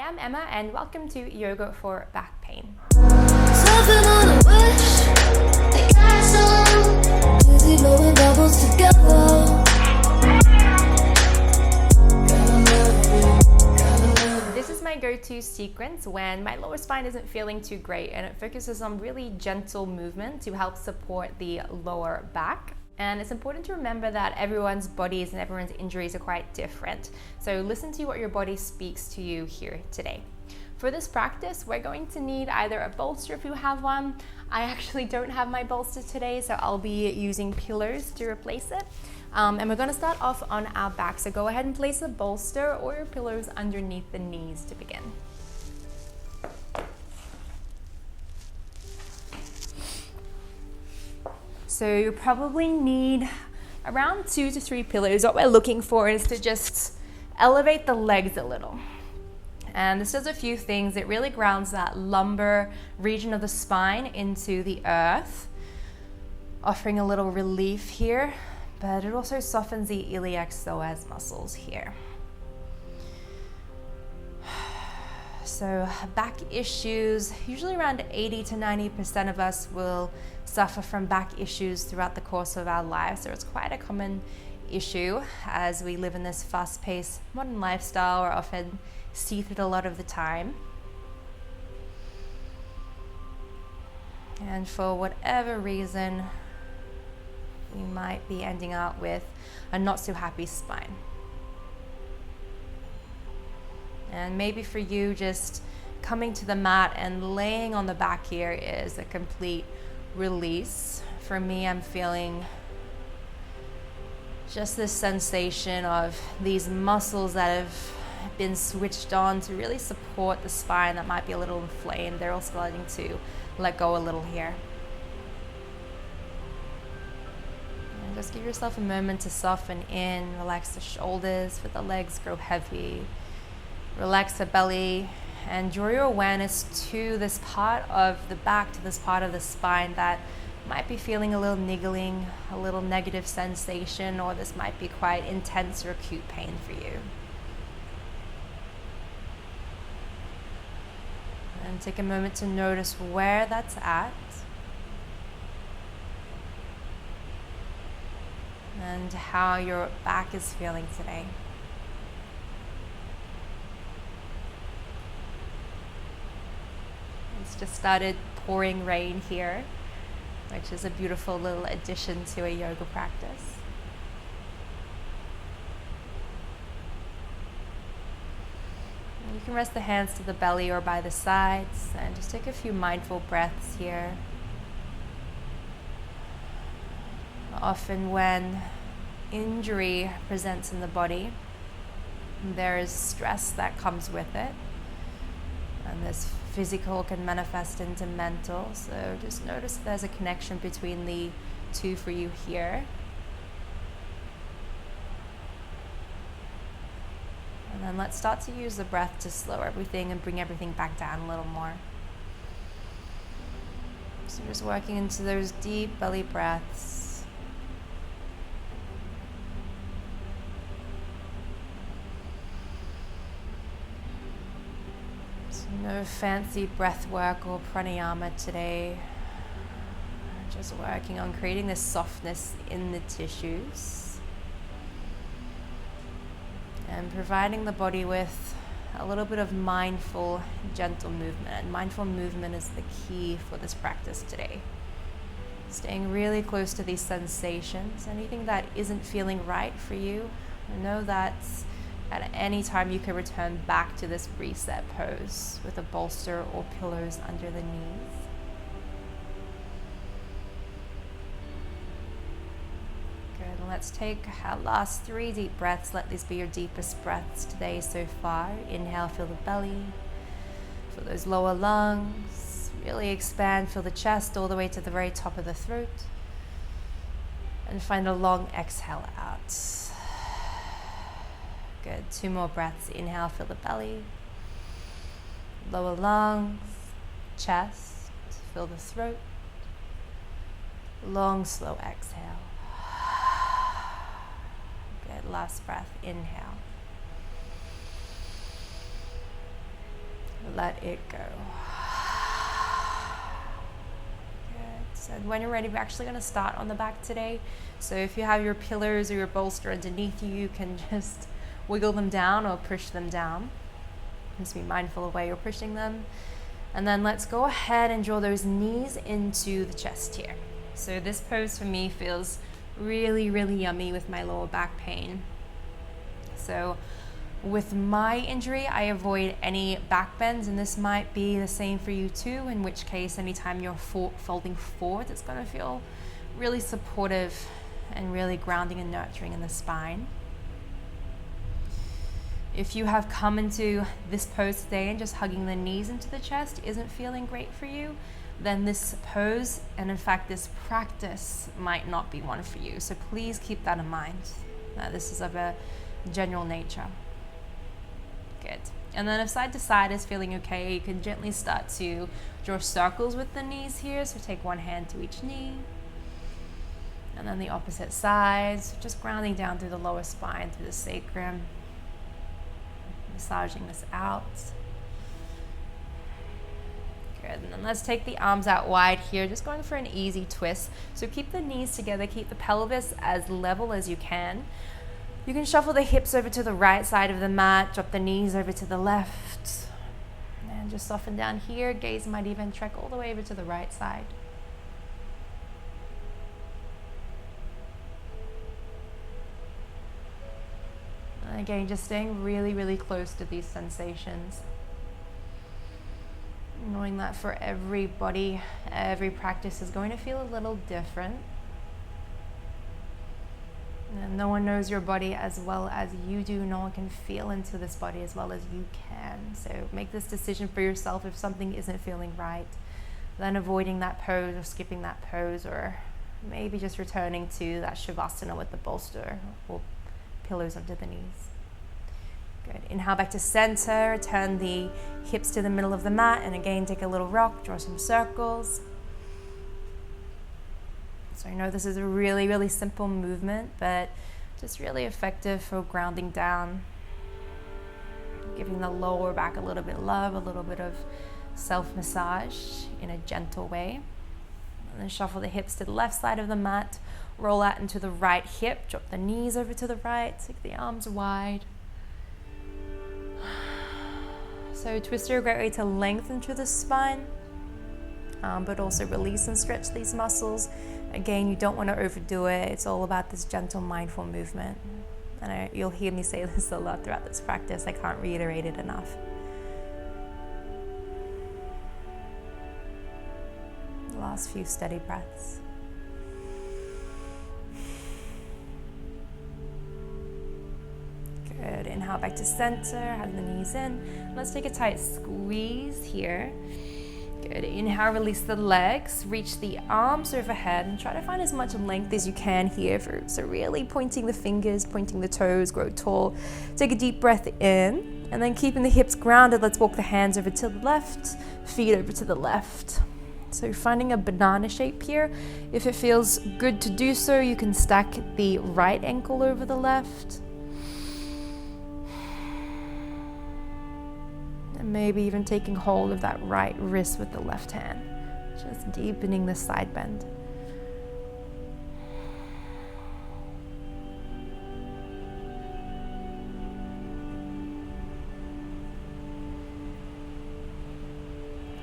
I'm Emma and welcome to Yoga for Back Pain. This is my go-to sequence when my lower spine isn't feeling too great, and it focuses on really gentle movement to help support the lower back. And it's important to remember that everyone's bodies and everyone's injuries are quite different. So listen to what your body speaks to you here today. For this practice, we're going to need either a bolster if you have one. I actually don't have my bolster today, so I'll be using pillows to replace it. And we're gonna start off on our back. So go ahead and place a bolster or your pillows underneath the knees to begin. So you probably need around 2 to 3 pillows. What we're looking for is to just elevate the legs a little. And this does a few things. It really grounds that lumbar region of the spine into the earth, offering a little relief here, but it also softens the iliac psoas muscles here. So back issues, usually around 80 to 90% of us will suffer from back issues throughout the course of our lives. So it's quite a common issue as we live in this fast-paced modern lifestyle. We're often seated a lot of the time. And for whatever reason, we might be ending up with a not so happy spine. And maybe for you, just coming to the mat and laying on the back here is a complete release. For me, I'm feeling just this sensation of these muscles that have been switched on to really support the spine that might be a little inflamed. They're all starting to let go a little here. And just give yourself a moment to soften in, relax the shoulders, let the legs grow heavy. Relax the belly and draw your awareness to this part of the back, to this part of the spine that might be feeling a little niggling, a little negative sensation, or this might be quite intense or acute pain for you. And take a moment to notice where that's at and how your back is feeling today. It's just started pouring rain here, which is a beautiful little addition to a yoga practice. And you can rest the hands to the belly or by the sides and just take a few mindful breaths here. Often when injury presents in the body, there is stress that comes with it. And this physical can manifest into mental, so just notice there's a connection between the two for you here. And then let's start to use the breath to slow everything and bring everything back down a little more. So just working into those deep belly breaths. No fancy breath work or pranayama today. Just working on creating this softness in the tissues and providing the body with a little bit of mindful, gentle movement. And mindful movement is the key for this practice today. Staying really close to these sensations. Anything that isn't feeling right for you, know that at any time you can return back to this reset pose with a bolster or pillows under the knees. Good, and let's take our last 3 deep breaths. Let these be your deepest breaths today so far. Inhale, feel the belly, feel those lower lungs, really expand, feel the chest all the way to the very top of the throat. And find a long exhale out. Good, 2 more breaths. Inhale, feel the belly, lower lungs, chest, feel the throat. Long, slow exhale. Good, last breath, inhale. let it go. Good. So when you're ready, we're actually going to start on the back today. So if you have your pillows or your bolster underneath you, you can just wiggle them down or push them down. Just be mindful of where you're pushing them. And then let's go ahead and draw those knees into the chest here. So this pose for me feels really, really yummy with my lower back pain. So with my injury, I avoid any back bends, and this might be the same for you too, in which case anytime you're folding forward, it's going to feel really supportive and really grounding and nurturing in the spine. If you have come into this pose today and just hugging the knees into the chest isn't feeling great for you, then this pose, and in fact this practice, might not be one for you. So please keep that in mind. This is of a general nature. Good. And then if side to side is feeling okay, you can gently start to draw circles with the knees here. So take one hand to each knee. And then the opposite side. So just grounding down through the lower spine, through the sacrum. Massaging this out. Good. And then let's take the arms out wide here, just going for an easy twist. So keep the knees together, keep the pelvis as level as you can. You can shuffle the hips over to the right side of the mat, drop the knees over to the left, and just soften down here. Gaze might even trek all the way over to the right side. And again, just staying really, really close to these sensations. Knowing that for everybody, every practice is going to feel a little different. And no one knows your body as well as you do. No one can feel into this body as well as you can. So make this decision for yourself. If something isn't feeling right, then avoiding that pose or skipping that pose, or maybe just returning to that Shavasana with the bolster or pillows under the knees. Good. Inhale back to center. Turn the hips to the middle of the mat. And again, take a little rock. Draw some circles. So I know this is a really, really simple movement, but just really effective for grounding down, giving the lower back a little bit of love, a little bit of self-massage in a gentle way. And then shuffle the hips to the left side of the mat, roll out into the right hip, drop the knees over to the right, take the arms wide. So twister, a great way to lengthen through the spine, but also release and stretch these muscles. Again, you don't want to overdo it. It's all about this gentle, mindful movement. And you'll hear me say this a lot throughout this practice. I can't reiterate it enough. Last few steady breaths. Good. Inhale back to center. Have the knees in. Let's take a tight squeeze here. Good. Inhale, release the legs, reach the arms overhead, and try to find as much length as you can here. So really pointing the fingers, pointing the toes, grow tall. Take a deep breath in, and then keeping the hips grounded, let's walk the hands over to the left, feet over to the left. So finding a banana shape here. If it feels good to do so, you can stack the right ankle over the left. And maybe even taking hold of that right wrist with the left hand, just deepening the side bend.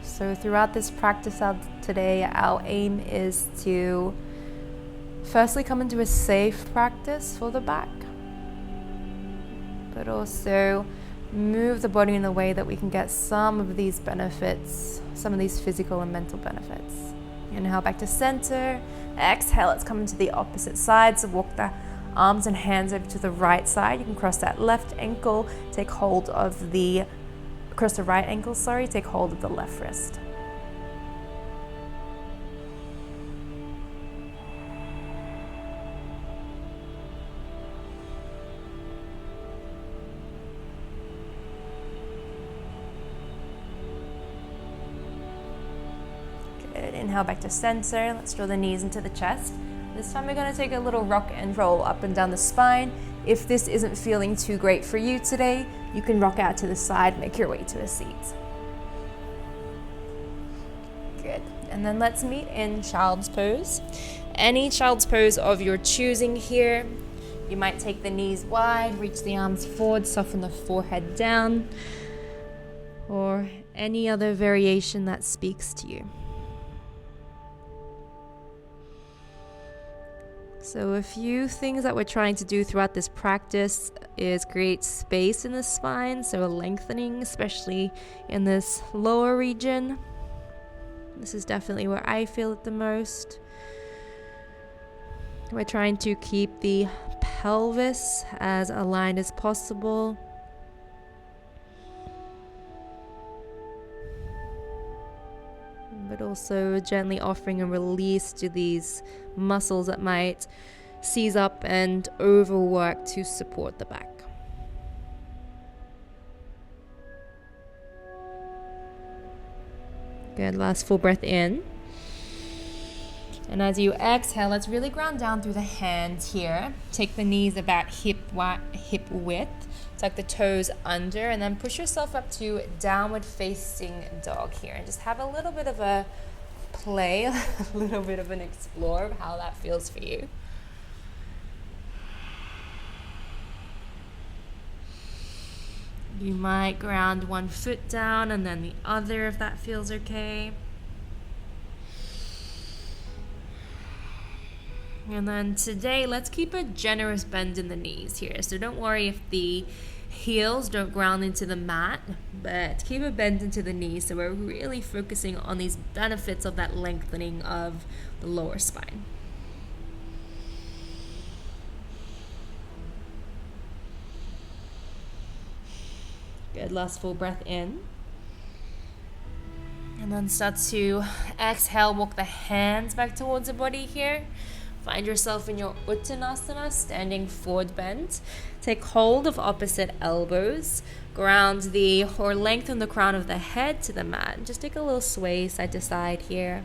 So throughout this practice today, our aim is to firstly come into a safe practice for the back, but also move the body in a way that we can get some of these benefits, some of these physical and mental benefits. Inhale back to center. Exhale, let's come into the opposite side. So walk the arms and hands over to the right side. You can cross that left ankle, take hold of across the right ankle, take hold of the left wrist. Inhale back to center. Let's draw the knees into the chest. This time we're going to take a little rock and roll up and down the spine. If this isn't feeling too great for you today, you can rock out to the side, make your way to a seat. Good. And then let's meet in child's pose. Any child's pose of your choosing here. You might take the knees wide, reach the arms forward, soften the forehead down, or any other variation that speaks to you. So a few things that we're trying to do throughout this practice is create space in the spine, so a lengthening, especially in this lower region. This is definitely where I feel it the most. We're trying to keep the pelvis as aligned as possible. But also gently offering a release to these muscles that might seize up and overwork to support the back. Good, last full breath in. And as you exhale, let's really ground down through the hands here. Take the knees about hip width. Tuck the toes under and then push yourself up to downward facing dog here. And just have a little bit of a play, a little bit of an explore of how that feels for you. You might ground one foot down and then the other if that feels okay. And then today, let's keep a generous bend in the knees here. So don't worry if the heels don't ground into the mat, but keep a bend into the knees. So we're really focusing on these benefits of that lengthening of the lower spine. Good, last full breath in. And then start to exhale, walk the hands back towards the body here. Find yourself in your Uttanasana, standing forward bend. Take hold of opposite elbows. Ground or lengthen the crown of the head to the mat. Just take a little sway side to side here.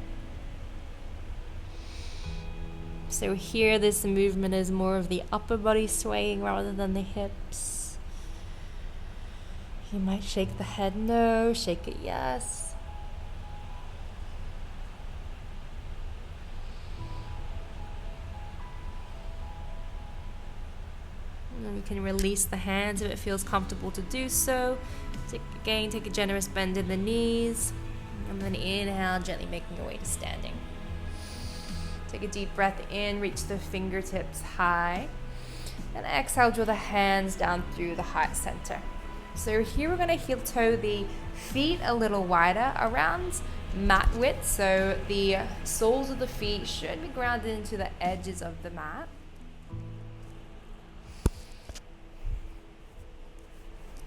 So here this movement is more of the upper body swaying rather than the hips. You might shake the head no, shake it yes. And you can release the hands if it feels comfortable to do so. Take a generous bend in the knees. And then inhale, gently making your way to standing. Take a deep breath in, reach the fingertips high. And exhale, draw the hands down through the heart center. So here we're going to heel toe the feet a little wider, around mat width. So the soles of the feet should be grounded into the edges of the mat.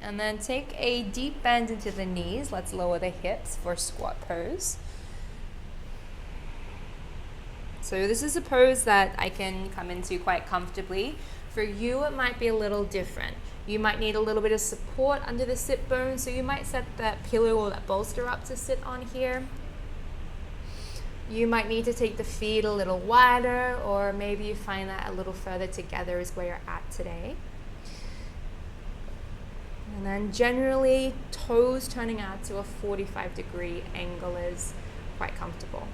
And then take a deep bend into the knees. Let's lower the hips for squat pose. So this is a pose that I can come into quite comfortably. For you, it might be a little different. You might need a little bit of support under the sit bone, so you might set that pillow or that bolster up to sit on here. You might need to take the feet a little wider, or maybe you find that a little further together is where you're at today. And then generally, toes turning out to a 45-degree angle is quite comfortable.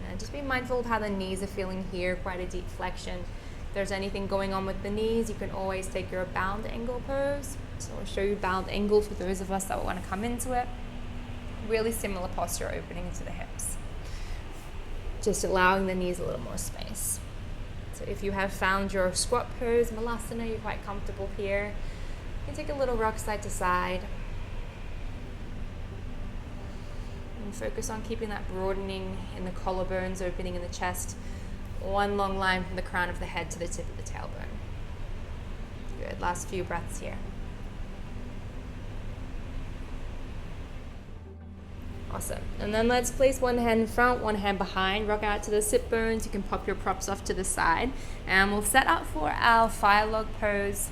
And just be mindful of how the knees are feeling here, quite a deep flexion. If there's anything going on with the knees, you can always take your bound angle pose. So I'll show you bound angle for those of us that want to come into it. Really similar posture, opening into the hips. Just allowing the knees a little more space. So if you have found your squat pose, Malasana, you're quite comfortable here. You can take a little rock side to side. And focus on keeping that broadening in the collarbones, opening in the chest. One long line from the crown of the head to the tip of the tailbone. Good, last few breaths here. Awesome. And then let's place one hand in front, one hand behind. Rock out to the sit bones. You can pop your props off to the side. And we'll set up for our fire log pose.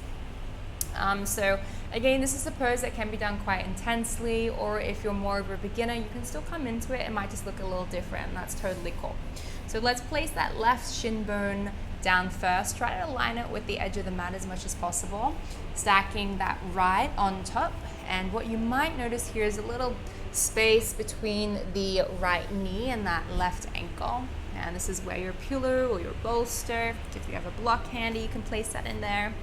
So again, this is a pose that can be done quite intensely, or if you're more of a beginner, you can still come into it. It might just look a little different, and that's totally cool. So let's place that left shin bone down first. Try to align it with the edge of the mat as much as possible. Stacking that right on top, And what you might notice here is a little space between the right knee and that left ankle. And this is where your pillow or your bolster, if you have a block handy, you can place that in there.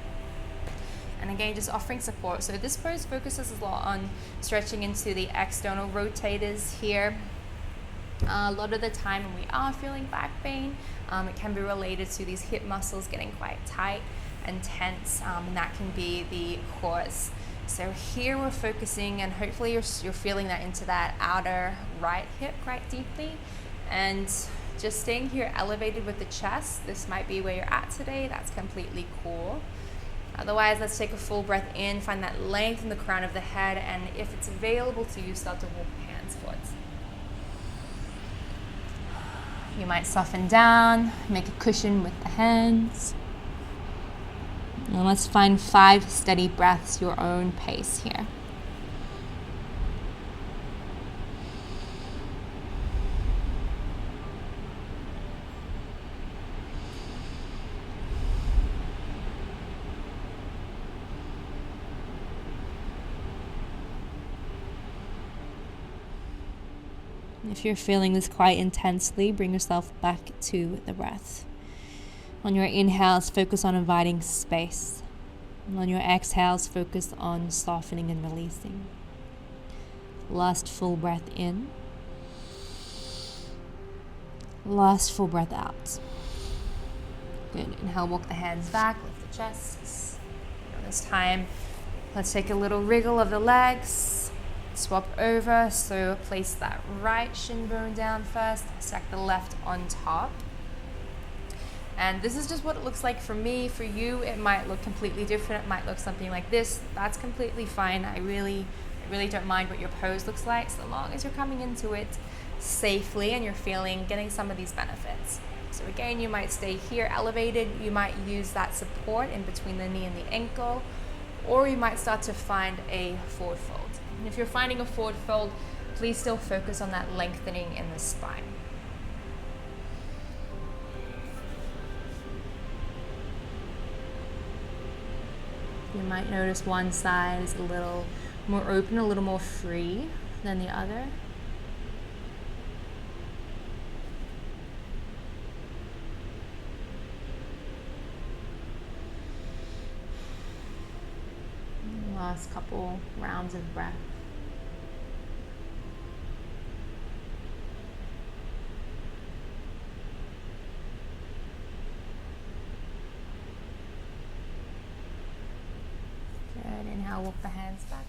And again, just offering support. So this pose focuses a lot on stretching into the external rotators here. A lot of the time when we are feeling back pain, it can be related to these hip muscles getting quite tight and tense, and that can be the cause. So here we're focusing, and hopefully you're feeling that into that outer right hip quite deeply, and just staying here elevated with the chest. This might be where you're at today. That's completely cool. Otherwise, let's take a full breath in, find that length in the crown of the head, and if it's available to you, start to walk hands forwards. You might soften down, make a cushion with the hands. Now let's find 5 steady breaths, your own pace here. If you're feeling this quite intensely, bring yourself back to the breath. On your inhales, focus on inviting space. And on your exhales, focus on softening and releasing. Last full breath in. Last full breath out. Good. Inhale, walk the hands back, lift the chest. This time, let's take a little wriggle of the legs. Swap over, so place that right shin bone down first, stack the left on top. And this is just what it looks like for me. For you, it might look completely different. It might look something like this. That's completely fine. I really don't mind what your pose looks like, so long as you're coming into it safely and you're getting some of these benefits. So again, you might stay here elevated. You might use that support in between the knee and the ankle, or you might start to find a forward fold. And if you're finding a forward fold, please still focus on that lengthening in the spine. You might notice one side is a little more open, a little more free than the other. Last couple rounds of breath. Good. Inhale, walk the hands back.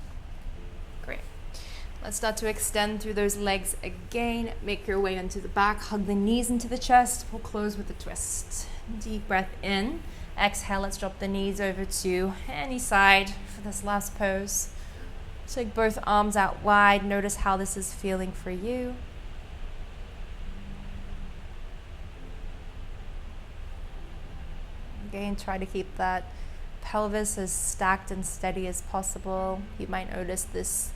Great. Let's start to extend through those legs again. Make your way into the back. Hug the knees into the chest. We'll close with a twist. Deep breath in. Exhale, let's drop the knees over to any side for this last pose. Take both arms out wide. Notice how this is feeling for you. Again, try to keep that pelvis as stacked and steady as possible. You might notice this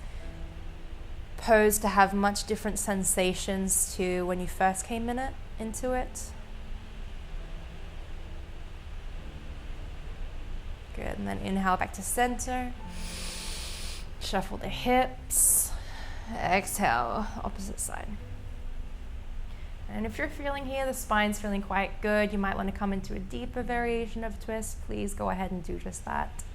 pose to have much different sensations to when you first came into it. Good, and then inhale back to center. Shuffle the hips. Exhale, opposite side. And if you're feeling here, the spine's feeling quite good, you might want to come into a deeper variation of twist. Please go ahead and do just that.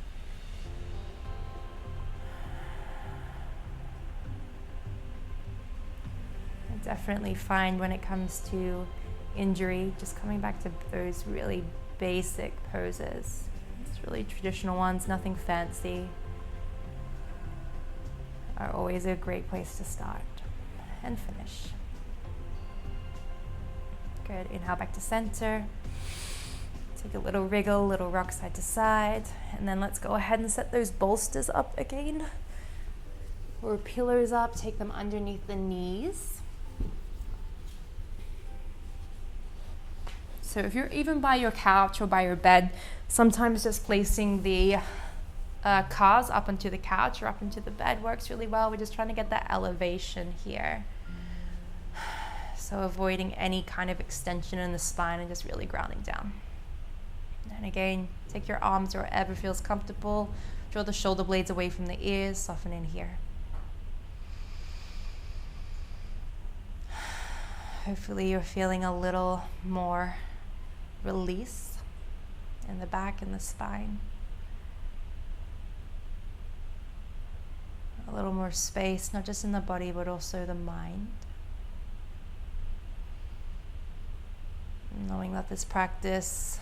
I definitely find when it comes to injury, just coming back to those really basic poses. Really traditional ones, nothing fancy, are always a great place to start and finish. Good. Inhale back to center. Take a little wriggle, little rock side to side, and then let's go ahead and set those bolsters up again, or pillows up. Take them underneath the knees. So if you're even by your couch or by your bed, sometimes just placing the calves up onto the couch or up into the bed works really well. We're just trying to get that elevation here. So avoiding any kind of extension in the spine and just really grounding down. And again, take your arms wherever feels comfortable. Draw the shoulder blades away from the ears, soften in here. Hopefully you're feeling a little more release in the back and the spine. A little more space, not just in the body, but also the mind. Knowing that this practice,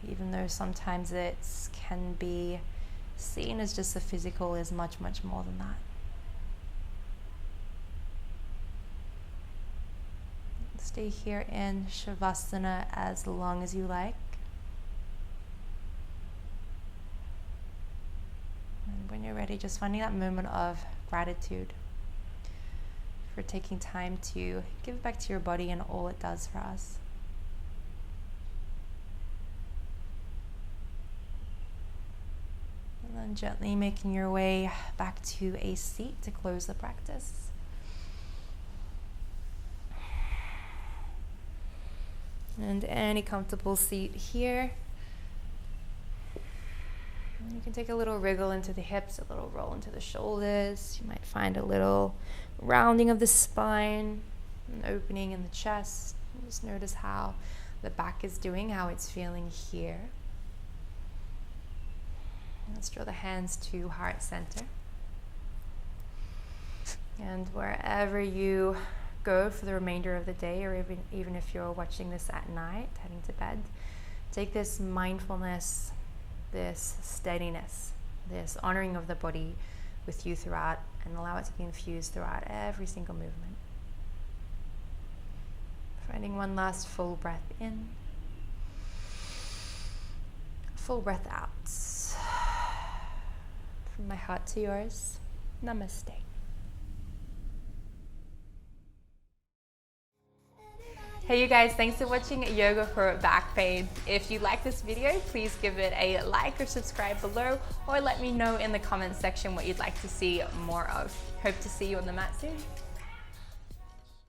even though sometimes it can be seen as just the physical, is much, much more than that. Stay here in Shavasana as long as you like. And when you're ready, just finding that moment of gratitude for taking time to give back to your body and all it does for us. And then gently making your way back to a seat to close the practice. And any comfortable seat here. And you can take a little wriggle into the hips, a little roll into the shoulders. You might find a little rounding of the spine, an opening in the chest. Just notice how the back is doing, how it's feeling here. Let's draw the hands to heart center. And wherever you go for the remainder of the day, or even if you're watching this at night, heading to bed, take this mindfulness, this steadiness, this honoring of the body with you throughout, and allow it to be infused throughout every single movement. Finding one last full breath in, full breath out. From my heart to yours, namaste. Hey you guys, thanks for watching Yoga for Back Pain. If you like this video, please give it a like or subscribe below, or let me know in the comments section what you'd like to see more of. Hope to see you on the mat soon.